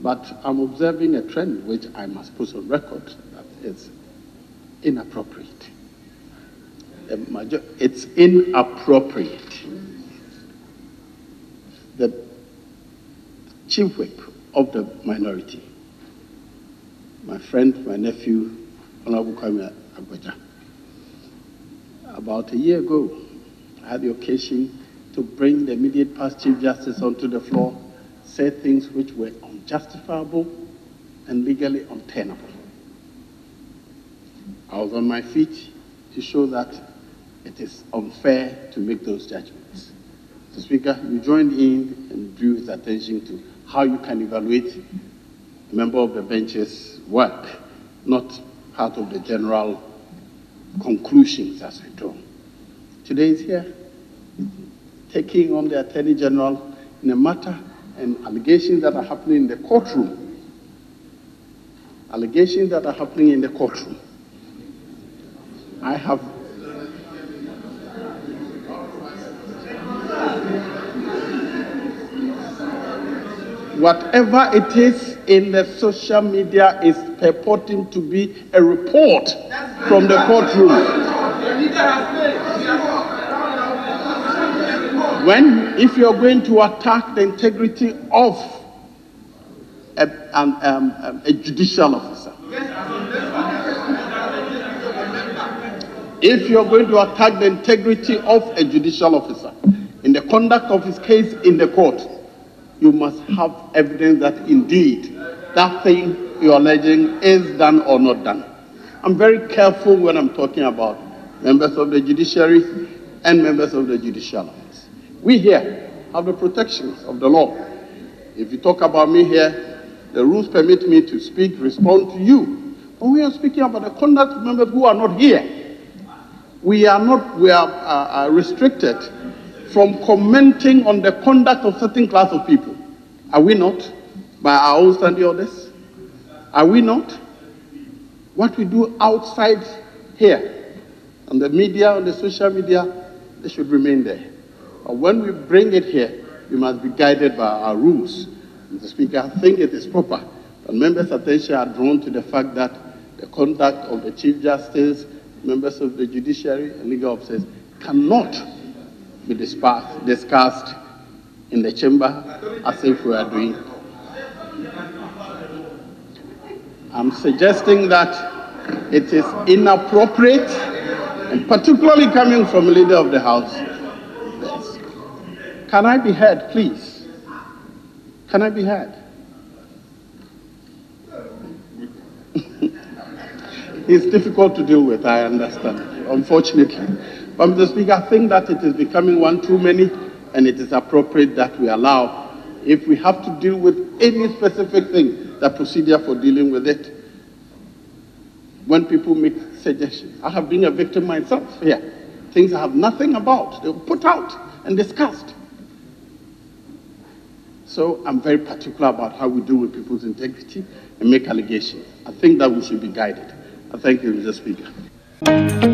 But I'm observing a trend which I must put on record that is inappropriate. It's inappropriate. The chief whip of the minority, my friend, my nephew, Honorable Kwame Agbaja, about a year ago, I had the occasion to bring the immediate past Chief Justice onto the floor, said things which were unjustifiable and legally untenable. I was on my feet to show that it is unfair to make those judgments. Mr. Speaker, you joined in and drew his attention to how you can evaluate a member of the bench's work, not part of the general conclusions as we draw. Today is here, taking on the Attorney General in a matter and allegations that are happening in the courtroom. Allegations that are happening in the courtroom. I have whatever it is in the social media is purporting to be a report from the courtroom. If you're going to attack the integrity of a judicial officer, if you're going to attack the integrity of a judicial officer in the conduct of his case in the court, you must have evidence that indeed that thing you're alleging is done or not done. I'm very careful when I'm talking about members of the judiciary and members of the judicial office. We here have the protections of the law. If you talk about me here, the rules permit me to speak, respond to you. But we are speaking about the conduct of members who are not here. We are restricted from commenting on the conduct of certain class of people. Are we not? By our own standing orders? Are we not? What we do outside here, on the media, on the social media, they should remain there. But when we bring it here, we must be guided by our rules. Mr. Speaker, I think it is proper that members' attention are drawn to the fact that the conduct of the Chief Justice, members of the judiciary and legal officers cannot be discussed in the chamber as if we are doing. I'm suggesting that it is inappropriate, and particularly coming from a leader of the House. Yes. Can I be heard, please? Can I be heard? It's difficult to deal with, I understand, unfortunately. But Mr. Speaker, I think that it is becoming one too many, and it is appropriate that we allow, if we have to deal with any specific thing, the procedure for dealing with it. When people make suggestions, I have been a victim myself here. Things I have nothing about, they were put out and discussed. So I'm very particular about how we deal with people's integrity and make allegations. I think that we should be guided. I thank you, Mr. Speaker.